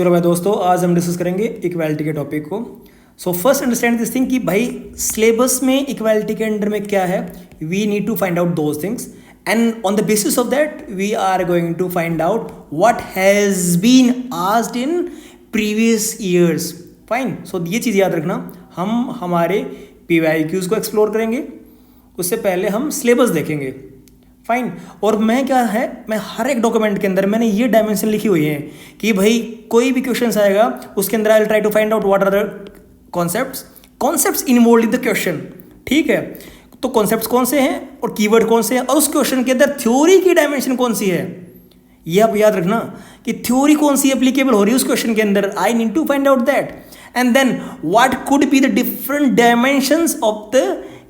चलो भाई दोस्तों, आज हम डिस्कस करेंगे इक्वालिटी के टॉपिक को। So first understand this thing कि भाई सिलेबस में इक्वालिटी के अंडर में क्या है, we need to find out those things and on the basis of that we are going to find out what has been asked in previous years. Fine, so ये चीज़ याद रखना, हम हमारे PYQs को एक्सप्लोर करेंगे, उससे पहले हम सिलेबस देखेंगे। फाइन, और मैं हर एक डॉक्यूमेंट के अंदर मैंने ये डायमेंशन लिखी हुई है कि भाई कोई भी क्वेश्चन आएगा उसके अंदर I will try to find out what are the concepts involve in the question. ठीक है, तो कॉन्सेप्ट्स कौन से हैं और कीवर्ड कौन से हैं और उस क्वेश्चन के अंदर थ्योरी की डायमेंशन कौन सी है, ये आप याद रखना कि थ्योरी कौन सी एप्लीकेबल हो रही है उस क्वेश्चन के अंदर। I need to find out that and then what could be the different dimensions of the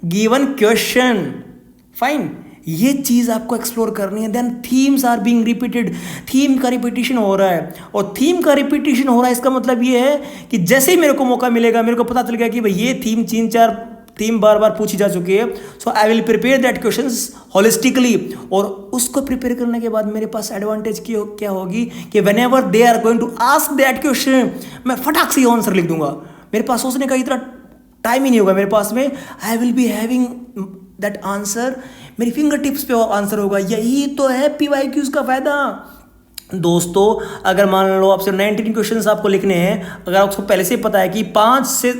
given question. Fine, ये चीज़ आपको एक्सप्लोर करनी है। Then themes are being repeated, theme का रिपीटिशन हो रहा है और थीम का रिपीटिशन हो रहा है इसका मतलब ये है कि जैसे ही मेरे को मौका मिलेगा, मेरे को पता चल गया कि भाई ये थीम 3-4 थीम बार बार पूछी जा चुकी है, so I will prepare that questions holistically. और उसको प्रिपेयर करने के बाद मेरे पास एडवांटेज क्या होगी कि whenever they are going to ask that question, मैं फटाक से आंसर लिख दूंगा। मेरे पास सोचने का इतना टाइम ही नहीं होगा मेरे पास में, I will be having that answer, मेरी फिंगर टिप्स पे आंसर होगा। यही तो है PYQs का फायदा दोस्तों। अगर मान लो आपसे 19 क्वेश्चंस आपको लिखने हैं, अगर आपको पहले से ही पता है कि 5 से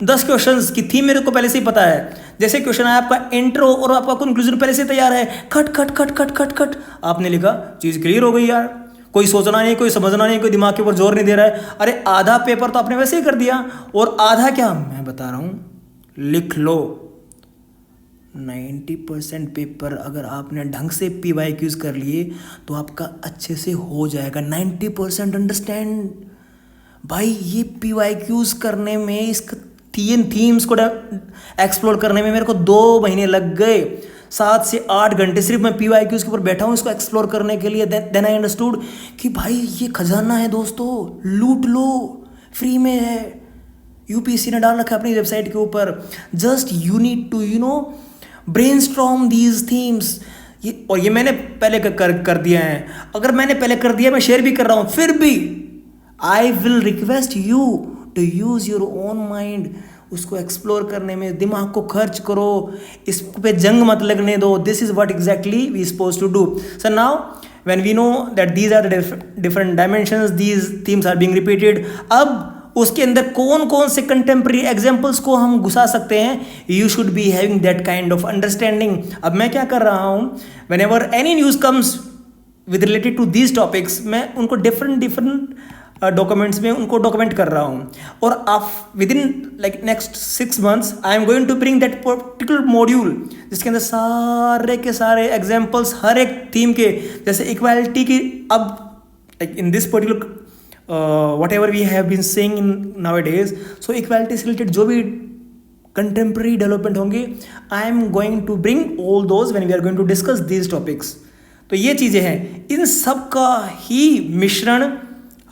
10 क्वेश्चंस की थीम मेरे को पहले से ही पता है, जैसे क्वेश्चन है आपका इंट्रो और आपका कंक्लूजन पहले से तैयार है, खट खट खट खट खट खट आपने लिखा, चीज़ क्लियर हो गई यार। कोई सोचना नहीं, कोई समझना नहीं, कोई दिमाग के ऊपर जोर नहीं दे रहा है। अरे आधा पेपर तो आपने वैसे ही कर दिया और आधा क्या मैं बता रहा हूँ, लिख लो। 90% पेपर अगर आपने ढंग से PYQs कर लिए तो आपका अच्छे से हो जाएगा। 90% अंडरस्टैंड भाई, ये PYQs करने में, इसका 3 थीम्स को एक्सप्लोर करने में मेरे को 2 महीने लग गए। 7 से 8 घंटे सिर्फ मैं PYQs के ऊपर बैठा हूँ इसको एक्सप्लोर करने के लिए। देन आई अंडरस्टूड कि भाई ये खजाना है दोस्तों, लूट लो, फ्री में है। UPSC ने डाल रखा है अपनी वेबसाइट के ऊपर। Just you need to brainstorm these themes. ये मैंने पहले कर दिया है। अगर मैंने पहले कर दिया, मैं शेयर भी कर रहा हूँ, फिर भी I will request you to use your own mind. उसको एक्सप्लोर करने में दिमाग को खर्च करो, इस पे जंग मत लगने दो। This is what exactly we suppose to do. So now when we know that these are the different dimensions, these themes are being repeated, अब उसके अंदर कौन कौन से कंटेम्प्रेरी एग्जाम्पल्स को हम घुसा सकते हैं, you should be having that kind of understanding. अब मैं क्या कर रहा हूँ, whenever any news comes with related to these topics, मैं उनको डिफरेंट डॉक्यूमेंट्स में उनको डॉक्यूमेंट कर रहा हूँ। और आप within like next 6 months I'm going to bring that particular module जिसके अंदर सारे के सारे एग्जाम्पल्स हर एक थीम के, जैसे इक्वालिटी की। अब like in this particular whatever we have been seeing in nowadays, so equality से related जो भी contemporary development होंगे, I am going to bring all those when we are going to discuss these topics। तो ये चीज़ें हैं, इन सब का ही मिश्रण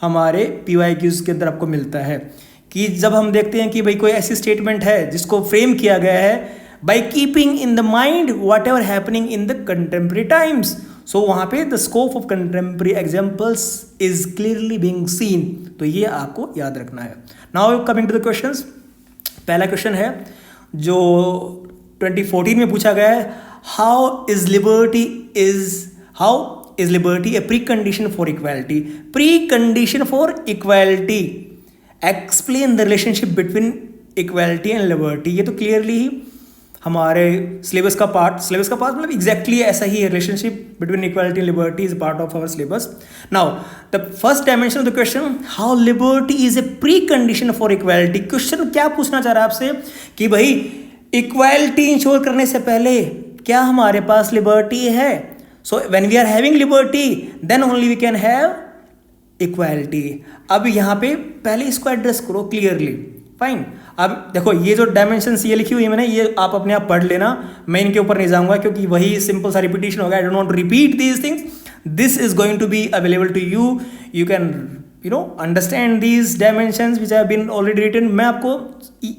हमारे PYQs के अंदर आपको मिलता है। कि जब हम देखते हैं कि भाई कोई ऐसी स्टेटमेंट है जिसको फ्रेम किया गया है by keeping in the mind whatever happening in the contemporary times, so वहाँ पे the scope of contemporary examples is clearly being seen. तो ये आपको याद रखना है। Now coming to the questions, पहला क्वेश्चन है जो 2014 में पूछा गया है, how is liberty a precondition for equality. Precondition for equality, explain the relationship between equality and liberty. ये तो क्लियरली ही हमारे सिलेबस का पार्ट मतलब एग्जैक्टली ऐसा ही है। Relationship between equality and liberty is part of our syllabus. Now the first dimension of the question, how liberty is a precondition for equality. Question क्या पूछना चाह रहा है आपसे कि भाई इक्वालिटी इंश्योर करने से पहले क्या हमारे पास लिबर्टी है। So when we are having liberty then only we can have equality. अब यहाँ पे पहले इसको एड्रेस करो क्लियरली। फाइन, अब देखो ये जो डायमेंशंस ये लिखी हुई है मैंने, ये आप अपने आप पढ़ लेना, मैं इनके ऊपर नहीं जाऊंगा क्योंकि वही सिंपल सा रिपीटेशन होगा। I don't want to repeat these things, this is going to be available to you, you can understand these dimensions which have been already written. मैं आपको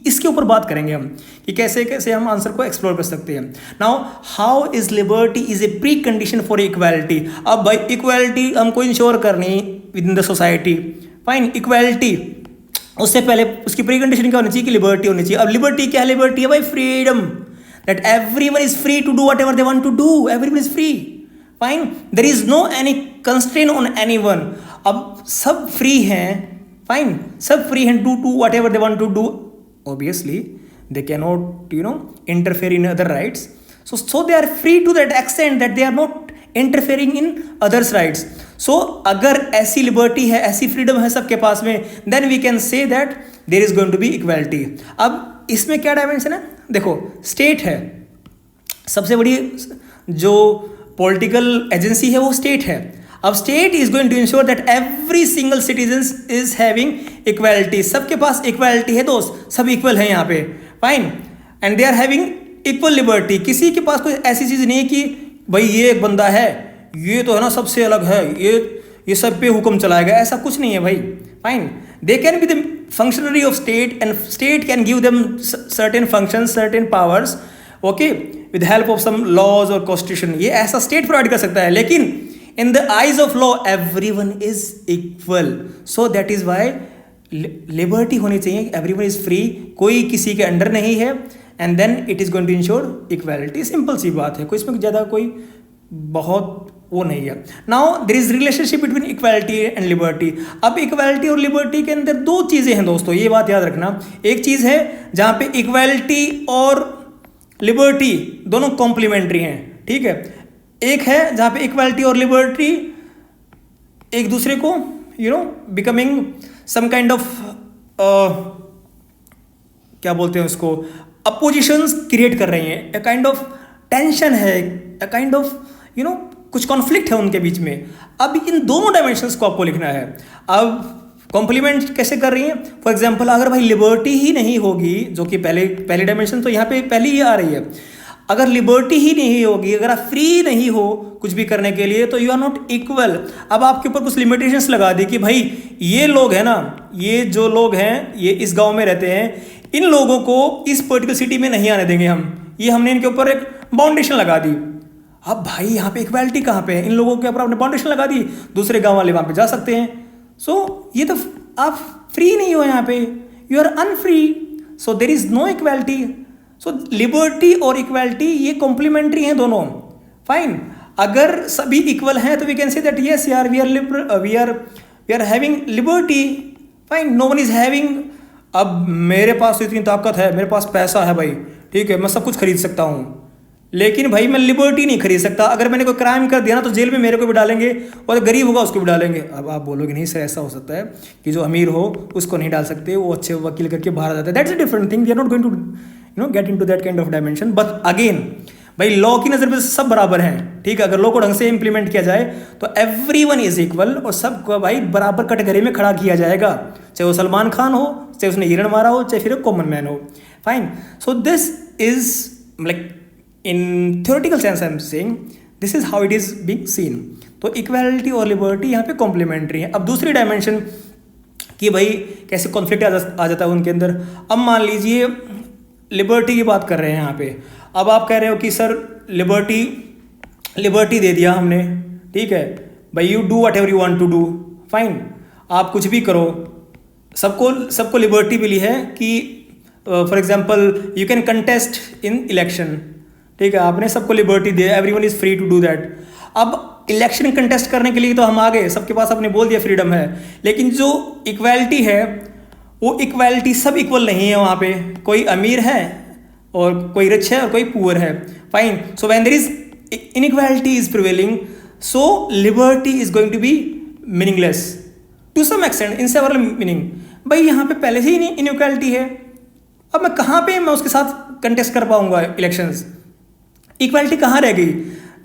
इसके ऊपर बात करेंगे हम कि कैसे कैसे हम आंसर को एक्सप्लोर कर सकते हैं। Now how is liberty is a precondition for equality. अब भाई इक्वालिटी हमको इंश्योर करनी with in the society, fine, equality, उससे पहले उसकी प्री कंडीशन क्या होनी चाहिए कि लिबर्टी होनी चाहिए। अब लिबर्टी क्या है? लिबर्टी है भाई freedom, that everyone is free to do whatever they want to do, everyone is free, fine, there is no any constraint on anyone. अब सब फ्री हैं, फाइन, सब फ्री हैं to whatever they want to do, obviously they cannot interfere in other rights, so they are free to that extent that they are not interfering in others rights. So अगर ऐसी liberty है, ऐसी freedom है सबके पास में, then we can say that there is going to be equality. अब इसमें क्या डायमेंशन है? देखो, स्टेट है, सबसे बड़ी जो पॉलिटिकल एजेंसी है वो स्टेट है। अब state is going to ensure that every single citizen is having equality, सबके पास इक्वालिटी है दोस्त, सब इक्वल है यहाँ पे, fine, and they are having equal liberty. किसी के पास कोई ऐसी चीज़ नहीं है कि भाई ये एक बंदा है, ये तो है ना सबसे अलग है, ये सब पे हुक्म चलाएगा, ऐसा कुछ नहीं है भाई, fine. They can be the functionary of state and state can give them certain function, certain powers, okay, with help of some laws और कॉन्स्टिट्यूशन, ये ऐसा स्टेट प्रोवाइड कर सकता है। लेकिन in the eyes of law everyone is equal, so that is why liberty होनी चाहिए, everyone is free, कोई किसी के अंडर नहीं है, and then it is going to ensure equality. Simple सी बात है, कोई इसमें ज़्यादा कोई बहुत वो नहीं है। Now there is relationship between equality and liberty. अब इक्वालिटी और लिबर्टी के अंदर दो चीज़ें हैं दोस्तों, ये बात याद रखना। एक चीज़ है जहाँ पे इक्वालिटी और लिबर्टी दोनों कॉम्प्लीमेंट्री हैं, ठीक है। एक है जहाँ पे इक्वालिटी और लिबर्टी एक दूसरे को बिकमिंग सम काइंड ऑफ क्या बोलते हैं उसको, अपोजिशंस क्रिएट कर रही हैं, ए काइंड ऑफ टेंशन है, ए काइंड ऑफ कुछ कॉन्फ्लिक्ट है उनके बीच में। अब इन दोनों डायमेंशंस को आपको लिखना है। अब कॉम्प्लीमेंट कैसे कर रही है? फॉर एग्जाम्पल, अगर भाई लिबर्टी ही नहीं होगी, जो कि पहली डायमेंशन तो यहाँ पे पहली ही आ रही है, अगर लिबर्टी ही नहीं होगी, अगर आप फ्री नहीं हो कुछ भी करने के लिए, तो यू आर नॉट इक्वल। अब आपके ऊपर कुछ लिमिटेशंस लगा दी कि भाई ये लोग हैं ना, ये जो लोग हैं, ये इस गांव में रहते हैं, इन लोगों को इस पर्टिकुलर सिटी में नहीं आने देंगे हम, ये हमने इनके ऊपर एक बाउंडेशन लगा दी। अब भाई यहाँ पे इक्वालिटी कहाँ पे है? इन लोगों के ऊपर आपने बाउंडेशन लगा दी, दूसरे गाँव वाले वहाँ पे जा सकते हैं। सो ये तो आप फ्री नहीं हो, यहाँ पे you are unfree, so there is no equality. So liberty और इक्वालिटी ये कॉम्प्लीमेंट्री हैं दोनों, फाइन। अगर सभी इक्वल हैं तो we can say that yes यार we are having liberty, fine, no one is having. अब मेरे पास तो इतनी ताकत है, मेरे पास पैसा है भाई, ठीक है, मैं सब कुछ खरीद सकता हूँ, लेकिन भाई मैं लिबर्टी नहीं खरीद सकता। अगर मैंने कोई क्राइम कर दिया ना तो जेल में मेरे को भी डालेंगे, और गरीब होगा उसको भी डालेंगे। अब आप बोलोगे नहीं सर ऐसा हो सकता है कि जो अमीर हो उसको नहीं डाल सकते, वो अच्छे वकील करके बाहर आ जाता है, that's a different thing, we are not going to get into that kind of dimension. But again भाई लॉ की नज़र में सब बराबर हैं, ठीक है। अगर लॉ को ढंग से इंप्लीमेंट किया जाए तो एवरीवन इज इक्वल, और सबको भाई बराबर कटघरे में खड़ा किया जाएगा, चाहे वो सलमान खान हो, चाहे उसने हिरण मारा हो, चाहे फिर कॉमन मैन हो, fine. So this is like in theoretical sense I'm saying this is how it is being seen। तो इक्वालिटी और लिबर्टी यहाँ पे कॉम्प्लीमेंट्री है। अब दूसरी डायमेंशन कि भाई कैसे कॉन्फ्लिक्ट आ जाता है उनके अंदर। अब मान लीजिए लिबर्टी की बात कर रहे हैं यहाँ पे, अब आप कह रहे हो कि सर लिबर्टी दे दिया हमने, ठीक है भाई, you do whatever you want to do, fine, आप कुछ भी करो, सबको लिबर्टी मिली है कि for example you can contest in election, ठीक है, आपने सबको लिबर्टी दी, everyone is free to do that. अब इलेक्शन कंटेस्ट करने के लिए तो हम आ गए, सबके पास आपने बोल दिया फ्रीडम है, लेकिन जो इक्वालिटी है वो इक्वालिटी सब इक्वल नहीं है वहाँ पे, कोई अमीर है और कोई रिच है और कोई पुअर है, fine. So when there is inequality is prevailing, so liberty is going to be meaningless to some extent in several meaning. भाई यहाँ पे पहले से ही इनइक्वालिटी है, अब मैं कहाँ पे मैं उसके साथ कंटेस्ट कर पाऊंगा इलेक्शंस? इक्वालिटी कहाँ रह गई?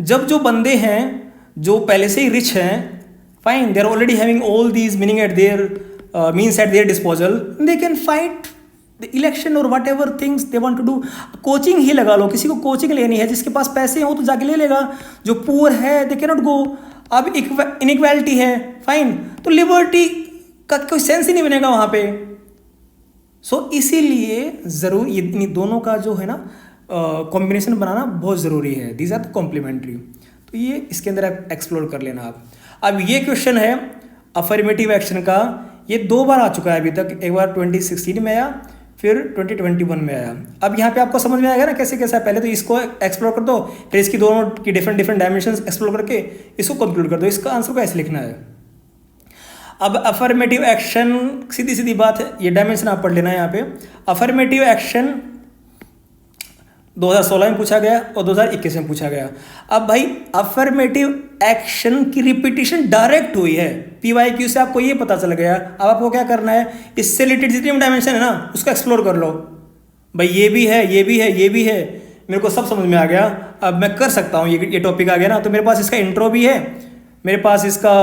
जब जो बंदे हैं जो पहले से ही रिच हैं, fine, they are already having all these meaning at their means at their disposal, they can fight the election और whatever things they want to do. Coaching ही लगा लो, किसी को कोचिंग लेनी है, जिसके पास पैसे हो तो जाके ले लेगा, जो पुअर है दे कैन नॉट गो। अब इनइक्वालिटी है, फाइन, तो लिबर्टी का कोई सेंस ही नहीं बनेगा वहाँ पे। सो इसीलिए ज़रूर इन दोनों का जो है ना कॉम्बिनेशन बनाना बहुत ज़रूरी है। दीज आर कॉम्प्लीमेंट्री, तो ये इसके अंदर एक्सप्लोर कर लेना आप। अब ये क्वेश्चन है अफर्मेटिव एक्शन का, ये 2 बार आ चुका है अभी तक, एक बार 2016 में आया, फिर 2021 में आया। अब यहाँ पे आपको समझ में आएगा ना कैसे कैसा है। पहले तो इसको एक्सप्लोर कर दो, फिर इसकी दोनों की डिफरेंट डायमेंशंस एक्सप्लोर करके इसको कंक्लूड कर दो। इसका आंसर को ऐसे लिखना है। अब अफर्मेटिव एक्शन, सीधी सीधी बात है, ये डायमेंशन आप पढ़ लेना है यहाँ पे। अफर्मेटिव एक्शन 2016 में पूछा गया और 2021 में पूछा गया। अब भाई अफर्मेटिव एक्शन की रिपीटिशन डायरेक्ट हुई है, PYQ से आपको ये पता चल गया। अब आपको क्या करना है, इससे रिलेटेड जितनी भी डायमेंशन है ना उसका एक्सप्लोर कर लो। भाई ये भी है, ये भी है, ये भी है, मेरे को सब समझ में आ गया। अब मैं कर सकता हूँ, ये टॉपिक आ गया ना, तो मेरे पास इसका इंट्रो भी है, मेरे पास इसका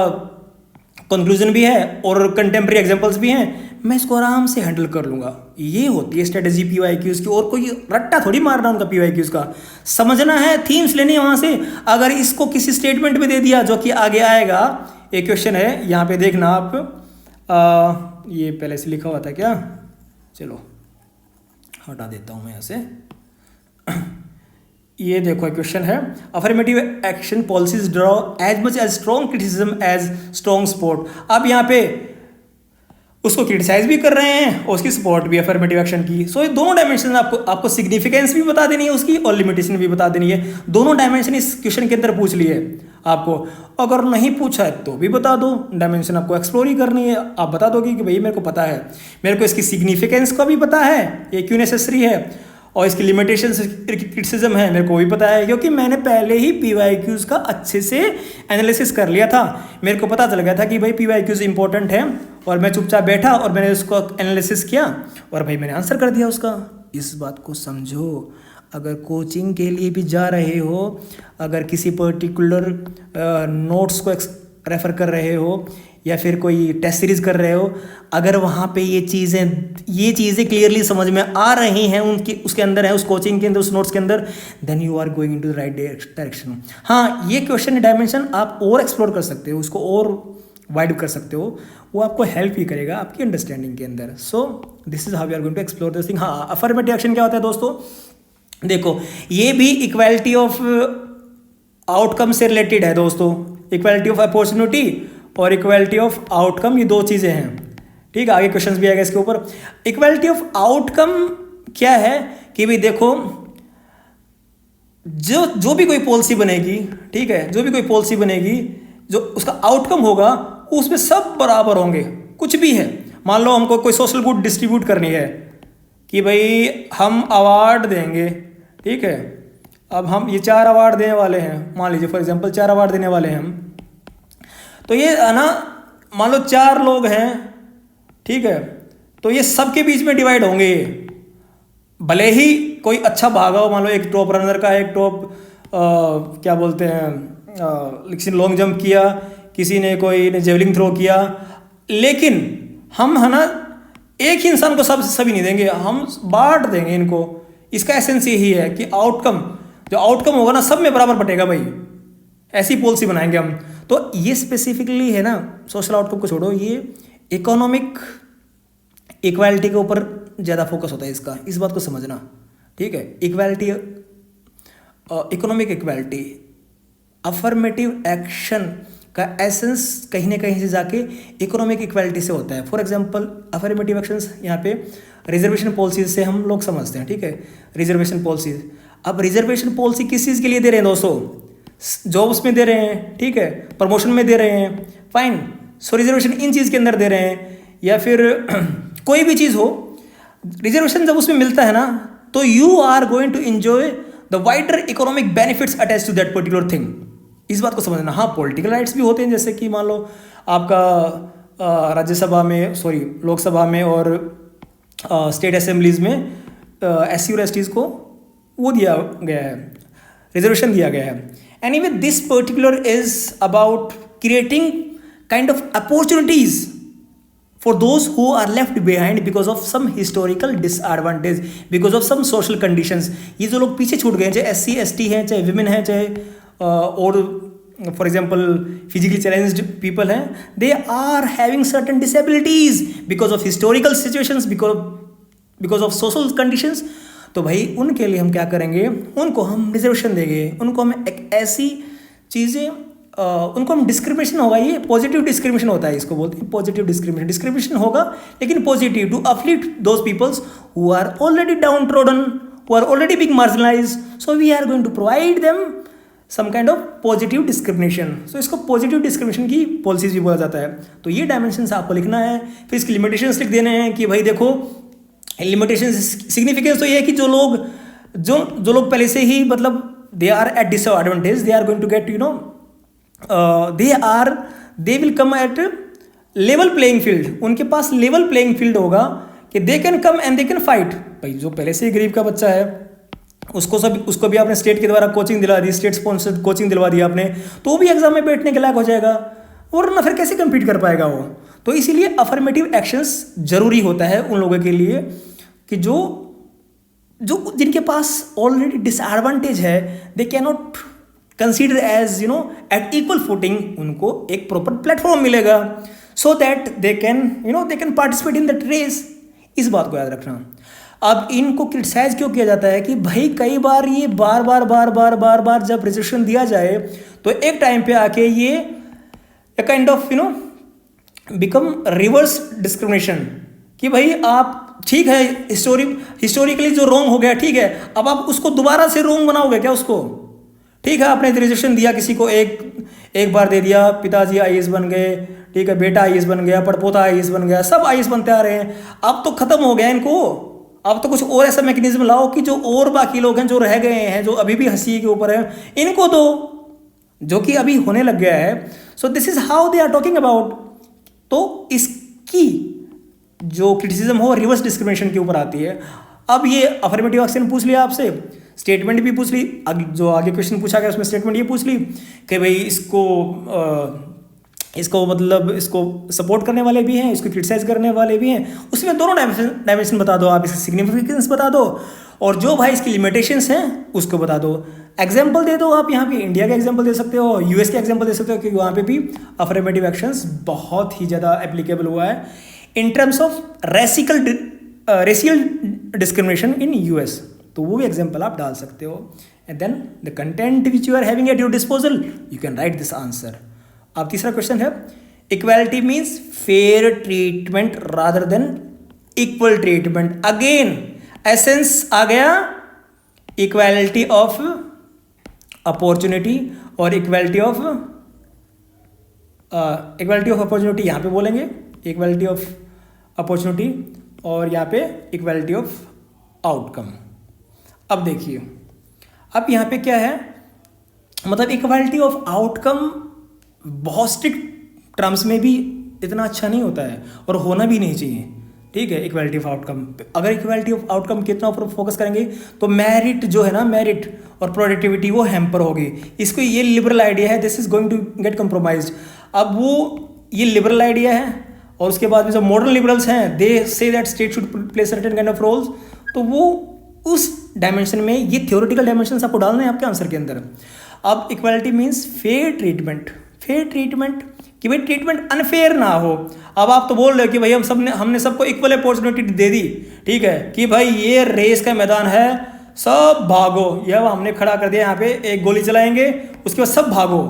कंक्लूजन भी है और कंटेम्प्रेरी एग्जांपल्स भी हैं। मैं इसको आराम से हैंडल कर लूँगा। ये होती है स्ट्रेटेजी PYQs की, और कोई रट्टा थोड़ी मारना उनका PYQs का। समझना है, थीम्स लेनी है वहाँ से। अगर इसको किसी स्टेटमेंट में दे दिया जो कि आगे आएगा, एक क्वेश्चन है यहाँ पे देखना आप, ये पहले से लिखा हुआ था क्या, चलो हटा देता हूँ मैं यहाँ से। ये देखो क्वेश्चन है, affirmative action policies draw as much as strong criticism as strong support. अब यहाँ पे उसको क्रिटिसाइज भी कर रहे हैं और उसकी सपोर्ट भी अफर्मेटिव एक्शन की। सो ये दोनों डायमेंशन आपको सिग्निफिकेंस भी बता देनी है उसकी और लिमिटेशन भी बता देनी है। दोनों डायमेंशन इस क्वेश्चन के अंदर पूछ लिए आपको। अगर नहीं पूछा है तो भी बता दो, डायमेंशन आपको एक्सप्लोर ही करनी है। आप बता दोगे कि भाई मेरे को पता है, मेरे को इसकी सिग्निफिकेंस का भी पता है, ये क्यों नेसेसरी है, और इसकी लिमिटेशन क्रिटिसिज्म है मेरे को भी पता है, क्योंकि मैंने पहले ही PYQs का अच्छे से एनालिसिस कर लिया था। मेरे को पता चल गया था कि भाई PYQs इंपॉर्टेंट है, और मैं चुपचाप बैठा और मैंने उसको एनालिसिस किया और भाई मैंने आंसर कर दिया उसका। इस बात को समझो। अगर कोचिंग के लिए भी जा रहे हो, अगर किसी पर्टिकुलर नोट्स को रेफ़र कर रहे हो या फिर कोई टेस्ट सीरीज कर रहे हो, अगर वहाँ पे ये चीज़ें क्लियरली समझ में आ रही हैं, उनकी उसके अंदर है, उस कोचिंग के अंदर, उस नोट्स के अंदर, then you are going into the right direction. हाँ, ये क्वेश्चन डायमेंशन आप और एक्सप्लोर कर सकते हो, उसको और वाइड कर सकते हो, वो आपको हेल्प ही करेगा आपकी अंडरस्टैंडिंग के अंदर। So this is how we are going to explore this thing. हाँ, अफर्मेटिव एक्शन क्या होता है दोस्तों, देखो ये भी इक्वालिटी ऑफ आउटकम से रिलेटेड है दोस्तों। इक्वालिटी ऑफ अपॉर्चुनिटी और इक्वालिटी ऑफ आउटकम, ये 2 चीज़ें हैं। ठीक है, आगे क्वेश्चंस भी आएगा इसके ऊपर। इक्वालिटी ऑफ आउटकम क्या है कि भाई देखो, जो भी कोई पॉलिसी बनेगी, ठीक है, जो भी कोई पॉलिसी बनेगी, जो उसका आउटकम होगा उसमें सब बराबर होंगे। कुछ भी है, मान लो हमको कोई सोशल गुड डिस्ट्रीब्यूट करनी है कि भाई हम अवार्ड देंगे, ठीक है, अब हम ये 4 अवार्ड देने वाले हैं, मान लीजिए फॉर एग्जांपल 4 अवार्ड देने वाले हैं हम, तो ये है ना, मान लो 4 लोग हैं, ठीक है, तो ये सबके बीच में डिवाइड होंगे। भले ही कोई अच्छा भागा हो, मान लो एक टॉप रनर का, एक टॉप क्या बोलते हैं, किसी ने लॉन्ग जंप किया, किसी ने कोई ने जेवलिंग थ्रो किया, लेकिन हम है ना एक ही इंसान को सभी नहीं देंगे, हम बांट देंगे इनको। इसका एसेंस यही है कि आउटकम, जो आउटकम होगा ना सब में बराबर बटेगा भाई। ऐसी पॉलिसी बनाएंगे हम। तो ये स्पेसिफिकली है ना, सोशल आउटकम को छोड़ो, ये इकोनॉमिक इक्वालिटी के ऊपर ज़्यादा फोकस होता है इसका, इस बात को समझना, ठीक है। Equality, economic equality, affirmative action का एसेंस कहीं ना कहीं से जाके इकोनॉमिक इक्वालिटी से होता है। फॉर एग्जांपल अफर्मेटिव एक्शंस यहाँ पे रिजर्वेशन पॉलिसीज से हम लोग समझते हैं, ठीक है, रिजर्वेशन पॉलिसीज। अब रिजर्वेशन पॉलिसी किस चीज़ के लिए दे रहे हैं दोस्तों, जॉब्स में दे रहे हैं, ठीक है, प्रमोशन में दे रहे हैं, फाइन। सो रिजर्वेशन इन चीज़ के अंदर दे रहे हैं, या फिर कोई भी चीज़ हो, रिजर्वेशन जब उसमें मिलता है ना, तो you are going to enjoy the wider economic benefits attach to that particular thing. इस बात को समझना। हाँ, पॉलिटिकल राइट्स भी होते हैं, जैसे कि मान लो आपका राज्यसभा में, सॉरी लोकसभा में और स्टेट असेंबलीज में SC और STs को वो दिया गया है, रिजर्वेशन दिया गया है। Anyway this particular is about creating kind of opportunities for those who are left behind because of some historical disadvantage, because of some social conditions. ये जो लोग पीछे छूट गए हैं, चाहे SC ST हैं, चाहे विमेन हैं, चाहे और for example physically challenged people हैं, they are having certain disabilities because of historical situations, because of social conditions. तो भाई उनके लिए हम क्या करेंगे, उनको हम रिजर्वेशन देंगे, उनको हम एक ऐसी चीज़ें उनको हम डिस्क्रिमिनेशन होगा, ये पॉजिटिव डिस्क्रिमिनेशन होता है, इसको बोलते हैं पॉजिटिव डिस्क्रिमिनेशन। डिस्क्रिमिनेशन होगा लेकिन positive, to uplift those peoples who are already downtrodden, who are already being marginalised, so we are going to provide them some kind of positive discrimination. So इसको positive discrimination की policies भी बोला जाता है। तो ये dimensions आपको लिखना है, फिर इसकी लिमिटेशंस लिख देने हैं कि भाई देखो लिमिटेशन सिग्निफिकेंस तो ये है कि जो लोग पहले से ही मतलब they are at disadvantage, they are going to get they will come at level playing field, उनके पास लेवल प्लेइंग फील्ड होगा कि they can come and they can fight. भाई जो पहले से ही गरीब का बच्चा है उसको भी आपने स्टेट के द्वारा कोचिंग दिला दी, स्टेट स्पॉन्सर्ड कोचिंग दिलवा दी आपने, तो वो भी एग्जाम में बैठने के लायक हो जाएगा, और ना फिर कैसे कम्पीट कर पाएगा वो। तो इसीलिए अफर्मेटिव एक्शंस जरूरी होता है उन लोगों के लिए कि जो जिनके पास ऑलरेडी डिसएडवांटेज है, they can not consider as at equal footing, उनको एक प्रॉपर प्लेटफॉर्म मिलेगा so that they can participate in that race. इस बात को याद रखना। अब इनको क्रिटिसाइज क्यों किया जाता है कि भाई कई बार ये बार बार जब रिजर्वेशन दिया जाए तो एक टाइम पे आके ये kind of become reverse discrimination, कि भाई आप ठीक है हिस्टोरिकली जो रॉन्ग हो गया ठीक है, अब आप उसको दोबारा से रॉन्ग बनाओगे क्या उसको? ठीक है, आपने रिजर्वेशन दिया किसी को, एक बार दे दिया, पिताजी आईएएस बन गए, ठीक है, बेटा आईएएस बन गया, पड़पोता आईएएस बन गया, सब आईएएस बनते आ रहे हैं, अब तो खत्म हो गया इनको। अब तो कुछ और ऐसा मैकेनिज्म लाओ कि जो और बाकी लोग हैं जो रह गए हैं, जो अभी भी हंसी के ऊपर है, इनको दो, जो कि अभी होने लग गया है। So this is how they are talking about. तो इसकी जो क्रिटिसिज्म हो रिवर्स डिस्क्रिमिनेशन के ऊपर आती है। अब ये अफर्मेटिव एक्शन पूछ लिया आपसे, स्टेटमेंट भी पूछ ली, जो आगे क्वेश्चन पूछा गया उसमें स्टेटमेंट ये पूछ ली कि भाई इसको सपोर्ट करने वाले भी हैं, इसको क्रिटिसाइज करने वाले भी हैं, उसमें दोनों डायमेंशन बता दो, आप इसकी सिग्निफिकेंस बता दो, और जो भाई इसकी लिमिटेशंस हैं उसको बता दो। एग्जाम्पल दे दो, आप यहाँ पे इंडिया का एग्जाम्पल दे सकते हो, यूएस के एग्जाम्पल दे सकते हो, क्योंकि वहाँ पे भी अफर्मेटिव एक्शंस बहुत ही ज़्यादा एप्लीकेबल हुआ है in terms of racial discrimination in US. तो वो भी एग्जाम्पल आप डाल सकते हो। And then the content which you are having at your disposal, you can write this answer. अब तीसरा क्वेश्चन है, equality means fair treatment rather than equal treatment. Again essence आ गया, इक्वालिटी ऑफ अपॉर्चुनिटी और इक्वालिटी ऑफ अपॉर्चुनिटी यहाँ पे बोलेंगे, equality of opportunity, और यहाँ पे इक्वालिटी ऑफ आउटकम। अब देखिए, अब यहाँ पे क्या है, मतलब इक्वालिटी ऑफ आउटकम बहुत स्ट्रिक्ट टर्म्स में भी इतना अच्छा नहीं होता है और होना भी नहीं चाहिए। ठीक है, इक्वालिटी ऑफ आउटकम, अगर इक्वालिटी ऑफ आउटकम कितना ऊपर फोकस करेंगे तो मेरिट जो है ना, मेरिट और प्रोडक्टिविटी वो हैम्पर होगी। इसको ये लिबरल आइडिया है, this is going to get compromised. अब वो ये लिबरल आइडिया है, और उसके बाद में जो मॉडर्न लिबरल्स हैं, they say that state should play certain kind of roles, तो वो उस डायमेंशन में ये थ्योरेटिकल डायमेंशंस आपको डालना है आपके आंसर के अंदर। अब equality means fair treatment, fair treatment कि भाई ट्रीटमेंट अनफेयर ना हो। अब आप तो बोल रहे हो कि भाई हमने सबको इक्वल अपॉर्चुनिटी दे दी, ठीक है, कि भाई ये रेस का मैदान है, सब भागो, यह हमने खड़ा कर दिया यहाँ पे, एक गोली चलाएंगे उसके बाद सब भागो।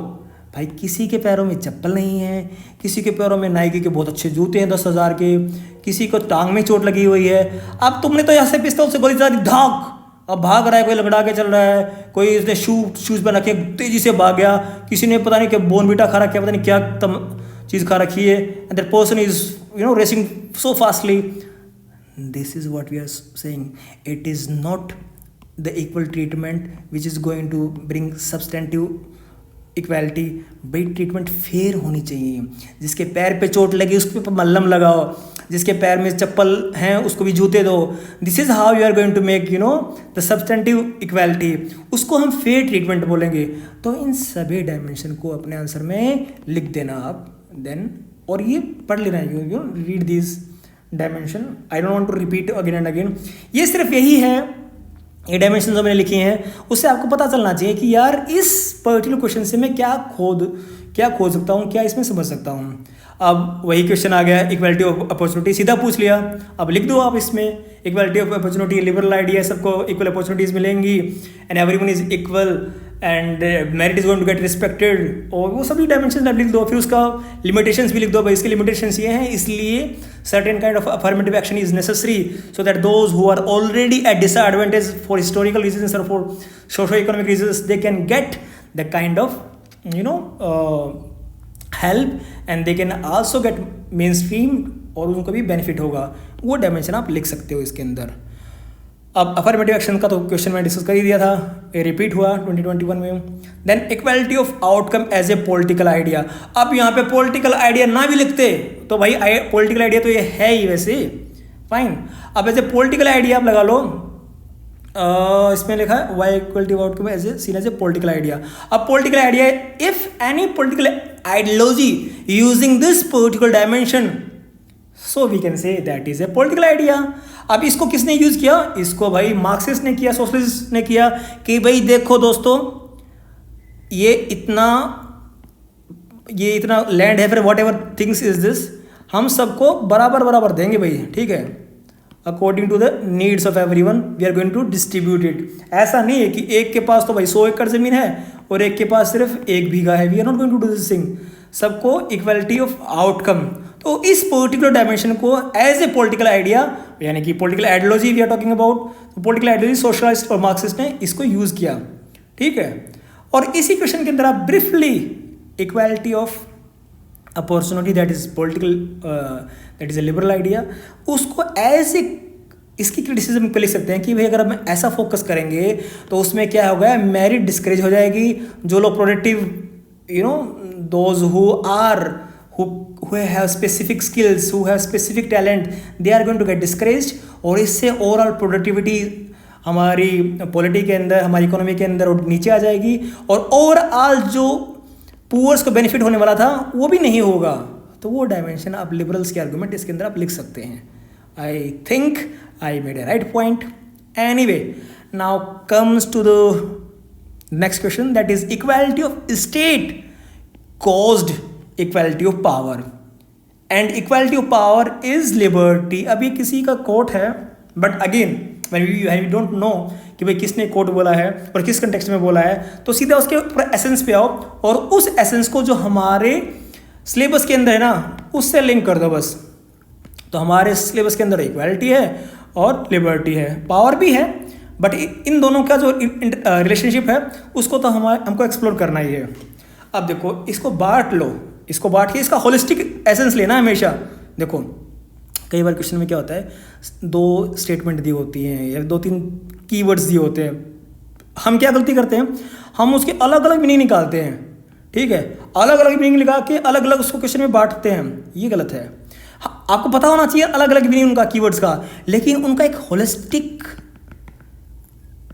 भाई किसी के पैरों में चप्पल नहीं है, किसी के पैरों में नाइकी के बहुत अच्छे जूते हैं 10,000 के, किसी को टांग में चोट लगी हुई है, अब तुमने तो यहाँ से पिस्तौल से गोली चला दी, धाक, अब भाग रहा है, कोई लंगड़ा के चल रहा है, कोई उसने शूज़ पहन रखे तेजी से भाग गया, किसी ने पता नहीं क्या बोनवीटा खा रखा है, पता नहीं क्या चीज़ खा रखी है, and that person is racing so fastly. This is what we are saying, it is not the equal treatment which is going to bring substantive equality. भाई ट्रीटमेंट फेयर होनी चाहिए, जिसके पैर पे चोट लगी उसके ऊपर मल्लम लगाओ, जिसके पैर में चप्पल हैं उसको भी जूते दो। This is how you are going to make the substantive equality, उसको हम फेयर ट्रीटमेंट बोलेंगे। तो इन सभी डायमेंशन को अपने आंसर में लिख देना आप, देन और ये पढ़ लेना, you read this dimension, I don't want to repeat again and again. ये सिर्फ यही है, ये डायमेंशन जो मैंने लिखी हैं उससे आपको पता चलना चाहिए कि यार इस पर्टिकुलर क्वेश्चन से मैं क्या खोज सकता हूँ, क्या इसमें समझ सकता हूँ। अब वही क्वेश्चन आ गया, इक्वालिटी ऑफ अपॉर्चुनिटी सीधा पूछ लिया, अब लिख दो आप इसमें, equality of opportunity liberal idea, सबको इक्वल अपॉर्चुनिटीज़ मिलेंगी and everyone is equal and merit is going to get respected, और वो सभी डायमेंशन आप लिख दो। फिर उसका लिमिटेशंस भी लिख दो, भाई इसके लिमिटेशंस ये हैं, इसलिए certain kind of affirmative action is necessary so that those who are already at disadvantage for historical reasons और for socio economic reasons they can get the kind of help and they can also get mainstream, और उनको भी benefit होगा। वो dimension आप लिख सकते हो इसके अंदर। अब अफर्मेटिव एक्शन का तो क्वेश्चन में डिस्कस कर ही दिया था, ये रिपीट हुआ 2021 में। Then equality of outcome as a political idea. अब यहाँ पे पॉलिटिकल आइडिया ना भी लिखते तो भाई पॉलिटिकल आइडिया तो ये है ही वैसे, फाइन। अब एज ए पॉलिटिकल आइडिया आप लगा लो, इसमें लिखा है why equality of outcome as a seen as a political idea. अब political idea, if any political ideology using this political dimension, so we can say that is a political idea. अब इसको किसने use किया? इसको भाई Marxist ने किया, socialist ने किया, कि भाई देखो दोस्तों ये इतना लैंड है, फिर whatever things is this, हम सबको बराबर बराबर देंगे भाई, ठीक है, according to the needs of everyone we are going to distribute it. ऐसा नहीं है कि एक के पास तो भाई 100 एकड़ जमीन है और एक के पास सिर्फ 1 बीघा है, we are not going to do this thing. सबको इक्वालिटी ऑफ आउटकम। तो इस पर्टिकुलर डायमेंशन को एज ए पॉलिटिकल आइडिया, यानी कि political ideology we are talking about, political ideology socialist और मार्क्सिस्ट ने इसको यूज किया, ठीक है। और इसी क्वेश्चन के अंदर आप briefly equality of opportunity that is political, that is A liberal idea, उसको एज ए इसकी क्रिटिसिज्म पे लिख सकते हैं कि भाई अगर हम ऐसा फोकस करेंगे तो उसमें क्या होगा, मेरिट डिस्करेज हो जाएगी। जो लोग productive, those who are who have specific skills, who have specific talent, they are going to get discouraged, और इससे ओवरऑल प्रोडक्टिविटी हमारी पॉलिटी के अंदर, हमारी इकोनॉमी के अंदर नीचे आ जाएगी, और ओवरऑल जो पुअर्स को बेनिफिट होने वाला था वो भी नहीं होगा। तो वो डायमेंशन आप लिबरल्स के आर्गूमेंट इसके अंदर आप लिख सकते हैं। I think I made a right point. Anyway, now comes to the next question, that is equality of state caused equality of power, and equality of power is liberty. अभी किसी का कोट है, but again when we don't know कि भाई किसने coat बोला है और किस कंटेक्स्ट में बोला है, तो सीधा उसके ऊपर एसेंस पे आओ और उस एसेंस को जो हमारे सिलेबस के अंदर है ना उससे लिंक कर दो बस। तो हमारे सिलेबस के अंदर इक्वालिटी है और लिबर्टी है, पावर भी है, बट इन दोनों का जो रिलेशनशिप है उसको तो हमको एक्सप्लोर करना ही है। अब देखो, इसको बांट लो, इसको बांट के इसका होलिस्टिक एसेंस लेना हमेशा। देखो कई बार क्वेश्चन में क्या होता है, 2 स्टेटमेंट दी होती हैं या 2-3 कीवर्ड्स दिए होते हैं, हम क्या गलती करते हैं, हम उसके अलग अलग मीनिंग निकालते हैं, ठीक है, अलग अलग मीनिंग निकाल के अलग अलग उसको क्वेश्चन में बांटते हैं, ये गलत है। आपको पता होना चाहिए अलग अलग मीनिंग उनका कीवर्ड्स का, लेकिन उनका एक होलिस्टिक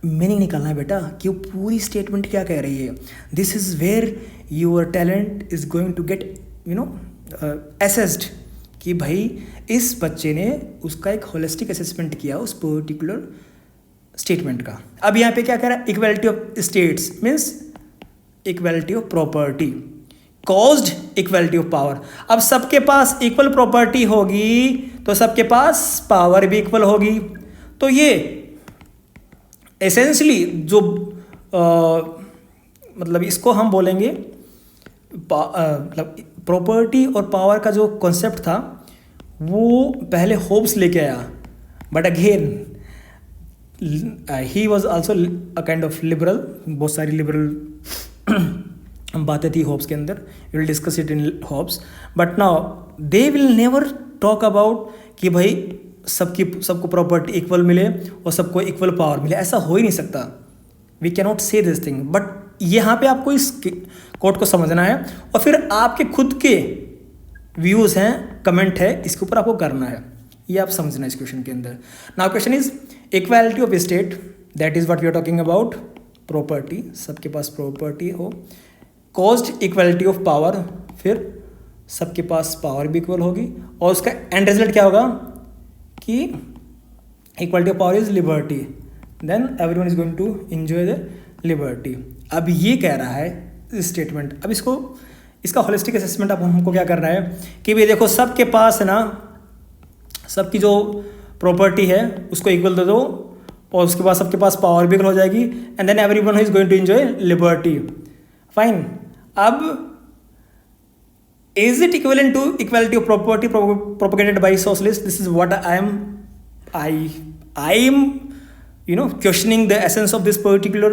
मीनिंग निकालना है बेटा कि वो पूरी स्टेटमेंट क्या कह रही है। This is where your talent is going to get assessed, कि भाई इस बच्चे ने उसका एक होलिस्टिक असेसमेंट किया उस पर्टिकुलर स्टेटमेंट का। अब यहाँ पे क्या कह रहा है, equality of states means equality of property, caused equality of power. अब सबके पास इक्वल प्रॉपर्टी होगी तो सबके पास पावर भी इक्वल होगी। तो ये एसेंशली जो मतलब इसको हम बोलेंगे मतलब प्रॉपर्टी और पावर का जो कॉन्सेप्ट था वो पहले होब्स लेके आया, but again he was also a kind of liberal. बहुत सारी लिबरल बातें थी होब्स के अंदर, you will discuss it in Hobbes, but now they will never talk about कि भाई सबको प्रॉपर्टी इक्वल मिले और सबको इक्वल पावर मिले, ऐसा हो ही नहीं सकता। We cannot say this thing, but यहाँ पे आपको इस कोट को समझना है और फिर आपके खुद के व्यूज़ हैं, कमेंट है, इसके ऊपर आपको करना है, ये आप समझना इस क्वेश्चन के अंदर। Now question is equality of state, that is what we are talking about, property, सबके पास प्रॉपर्टी हो, कॉज्ड इक्वालिटी ऑफ पावर, फिर सबके पास पावर भी इक्वल होगी, और उसका एंड रिजल्ट क्या होगा कि equality of power is liberty, then everyone is going to enjoy the liberty. अब ये कह रहा है स्टेटमेंट, अब इसका होलिस्टिक असेसमेंट अब हमको क्या करना है कि भाई देखो सबके पास है ना, सबकी जो प्रॉपर्टी है उसको इक्वल दे दो और उसके बाद सबके पास पावर भी हो जाएगी, and then everyone is going to enjoy liberty. Fine, अब is it equivalent to equality of property propagated by socialists? This is what I am questioning the essence of this particular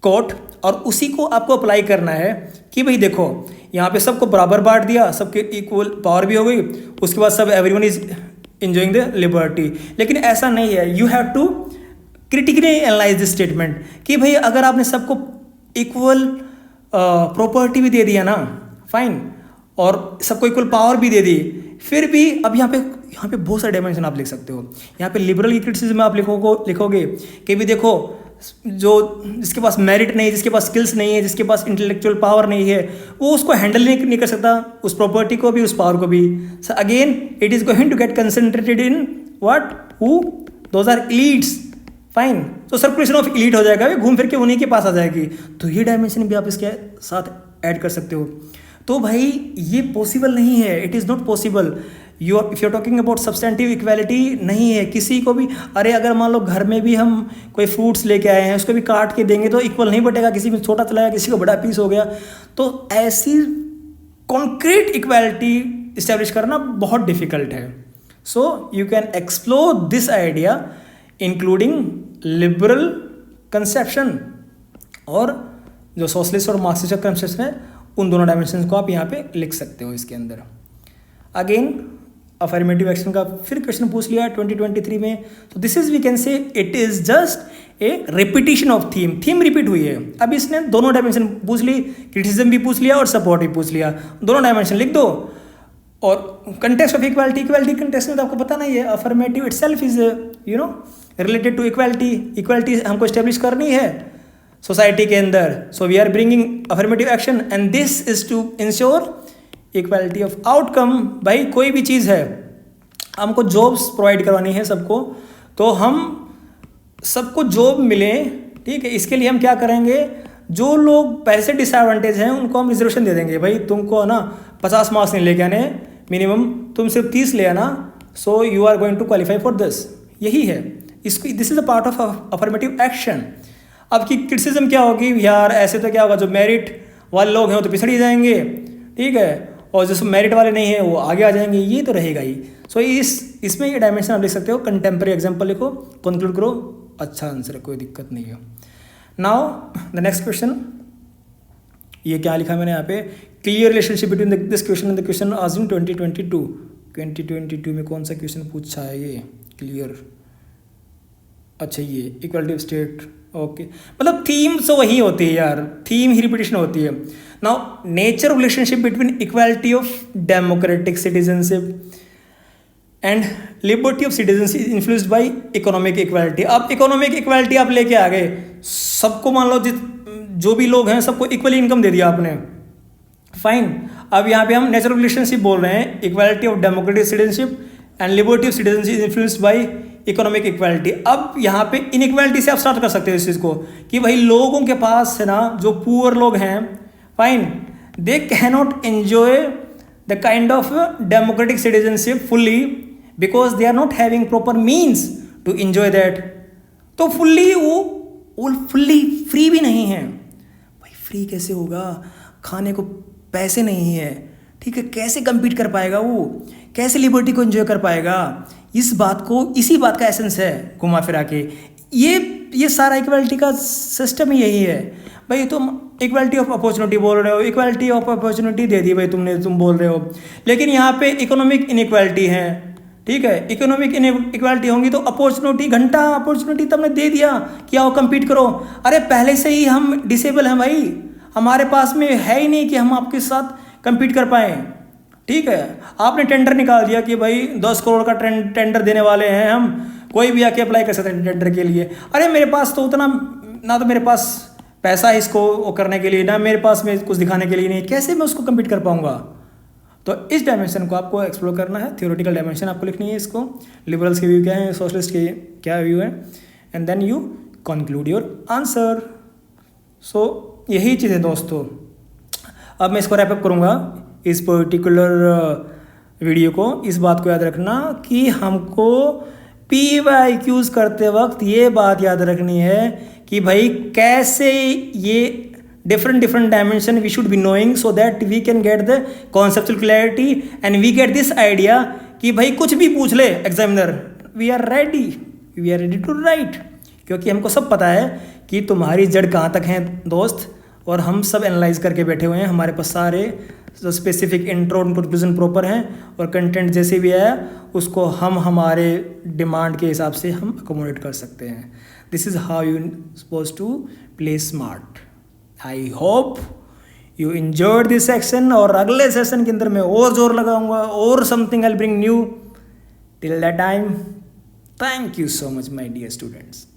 quote। और उसी को आपको apply करना है कि भाई देखो, यहाँ पे सबको बराबर बांट दिया, सबके इक्वल पावर भी हो गई, उसके बाद सब everyone is enjoying the liberty. लेकिन ऐसा नहीं है, you have to critically analyse this statement कि भाई अगर आपने सबको इक्वल प्रॉपर्टी भी दे दिया ना, फाइन, और सबको इक्वल पावर भी दे दी, फिर भी अब यहाँ पे बहुत सारे डायमेंशन आप लिख सकते हो। यहाँ पे लिबरल क्रिटिसिज्म में आप लिखोगे कि भी देखो, जो जिसके पास मेरिट नहीं है, जिसके पास स्किल्स नहीं है, जिसके पास इंटेलेक्चुअल पावर नहीं है, वो उसको हैंडल नहीं कर सकता, उस प्रॉपर्टी को भी, उस पावर को भी। So again it is going to get concentrated in what, who, those are elites. Fine, तो सर्कुलेशन ऑफ एलीट हो जाएगा, घूम फिर के उन्हीं के पास आ जाएगी। तो ये डायमेंशन भी आप इसके साथ ऐड कर सकते हो। तो भाई ये पॉसिबल नहीं है, it is not possible. If you are talking about substantive equality, नहीं है किसी को भी। अरे अगर मान लो घर में भी हम कोई फ्रूट्स लेके आए हैं, उसको भी काट के देंगे तो इक्वल नहीं बटेगा, किसी को छोटा चला गया, किसी को बड़ा पीस हो गया। तो ऐसी कॉन्क्रीट इक्वालिटी इस्टेब्लिश करना बहुत डिफिकल्ट है। So you can explore this idea including liberal conception और जो सोशलिस्ट और मार्क्सिस्ट कंसेप्शन है, उन दोनों डायमेंशन को आप यहाँ पे लिख सकते हो इसके अंदर। अगेन अफर्मेटिव एक्शन का फिर क्वेश्चन पूछ लिया 2023 में। तो this is we can say it is just a repetition of theme repeat हुई है। अब इसने दोनों डायमेंशन पूछ ली, क्रिटिसिज्म भी पूछ लिया और सपोर्ट भी पूछ लिया, दोनों डायमेंशन लिख दो। और कंटेक्स्ट ऑफ इक्वालिटी कंटेक्स्ट में तो आपको पता नहीं है, affirmative itself is related to equality हमको स्टेब्लिश करनी है सोसाइटी के अंदर। So we are bringing affirmative action and this is to ensure equality of outcome. भाई कोई भी चीज़ है, हमको जॉब्स प्रोवाइड करवानी है सबको, तो हम सबको जॉब मिले, ठीक है, इसके लिए हम क्या करेंगे, जो लोग पहले से डिसएडवांटेज हैं उनको हम रिजर्वेशन दे देंगे। भाई तुमको ना 50 मार्क्स नहीं लेके आने मिनिमम, तुम सिर्फ 30 ले आना, so you are going to qualify for this. यही है इसको, this is a part of affirmative action. अब की क्रिटिसिज्म क्या होगी, यार ऐसे तो क्या होगा, जो मेरिट वाले लोग हैं वो तो पिछड़ ही जाएंगे, ठीक है, और जो मेरिट वाले नहीं हैं वो आगे आ जाएंगे, ये तो रहेगा ही। सो इसमें ये डायमेंशन आप लिख सकते हो। कंटेम्प्रेरी एग्जाम्पल लिखो, कंक्लूड करो, अच्छा आंसर है, कोई दिक्कत नहीं है। नाउ द नेक्स्ट क्वेश्चन, ये क्या लिखा मैंने यहाँ पे, clear relationship between this question and the question आज इन 2022 में कौन सा क्वेश्चन पूछा है ये, क्लियर, अच्छा ये इक्वालिटी ऑफ स्टेट, ओके, मतलब थीम तो वही होती है यार, थीम ही रिपीटिशन होती है। Now nature of relationship between equality of democratic citizenship and liberty of citizenship influenced by economic equality. अब इकोनॉमिक इक्वालिटी आप लेके आ गए, सबको मान लो जो भी लोग हैं सबको इक्वली इनकम दे दिया आपने, फाइन। अब यहाँ पे हम नेचर ऑफ रिलेशनशिप बोल रहे हैं, equality of democratic citizenship and liberty of citizenship influenced by economic equality. अब यहाँ पे इनइक्वालिटी से आप स्टार्ट कर सकते हो इस चीज़ को कि भाई लोगों के पास है ना, जो पुअर लोग हैं, fine, they can not enjoy the kind of democratic citizenship fully because they are not having proper means to enjoy that. तो फुल्ली वो फुल्ली फ्री भी नहीं है। भाई फ्री कैसे होगा, खाने को पैसे नहीं है, ठीक है, कैसे compete कर पाएगा वो, कैसे लिबर्टी को एंजॉय कर पाएगा। इसी बात का एसेंस है घुमा फिरा के, ये सारा इक्वालिटी का सिस्टम ही यही है। भाई तुम इक्वालिटी ऑफ अपॉर्चुनिटी बोल रहे हो, इक्वालिटी ऑफ अपॉर्चुनिटी दे दी भाई तुम बोल रहे हो, लेकिन यहाँ पे इकोनॉमिक इनइक्वालिटी है, ठीक है, इकोनॉमिक इनइक्वालिटी होंगी तो अपॉर्चुनिटी तुमने दे दिया कि आओ compete करो। अरे पहले से ही हम डिसेबल हैं भाई, हमारे पास में है ही नहीं कि हम आपके साथ compete कर पाएँ, ठीक है। आपने टेंडर निकाल दिया कि भाई 10 करोड़ का टेंडर देने वाले हैं हम, कोई भी आके अप्लाई कर सकते हैं टेंडर के लिए। अरे मेरे पास तो उतना ना, तो मेरे पास पैसा है इसको वो करने के लिए, ना मेरे पास में कुछ दिखाने के लिए नहीं, कैसे मैं उसको compete कर पाऊँगा। तो इस डायमेंशन को आपको एक्सप्लोर करना है, थियोरेटिकल डायमेंशन आपको लिखनी है इसको, लिबरल्स के व्यू क्या है, सोशलिस्ट के क्या व्यू है, and then you conclude your answer. So यही चीज़ है दोस्तों। अब मैं इसको रैपअप करूँगा इस पर्टिकुलर वीडियो को। इस बात को याद रखना कि हमको PYQs करते वक्त ये बात याद रखनी है कि भाई कैसे ये different dimension we should be knowing so that we can get the conceptual clarity and we get this idea कि भाई कुछ भी पूछ ले examiner, we are ready to write, क्योंकि हमको सब पता है कि तुम्हारी जड़ कहाँ तक है दोस्त, और हम सब एनालाइज करके बैठे हुए हैं, हमारे पास सारे स्पेसिफिक इंट्रो और कंक्लूजन प्रॉपर हैं, और कंटेंट जैसे भी आया उसको हम हमारे डिमांड के हिसाब से हम अकोमोडेट कर सकते हैं. This is how you suppose to play smart. I hope you enjoyed this section, और अगले सेशन के अंदर मैं और जोर लगाऊंगा और something I will bring new. Till that time, thank you so much my dear students.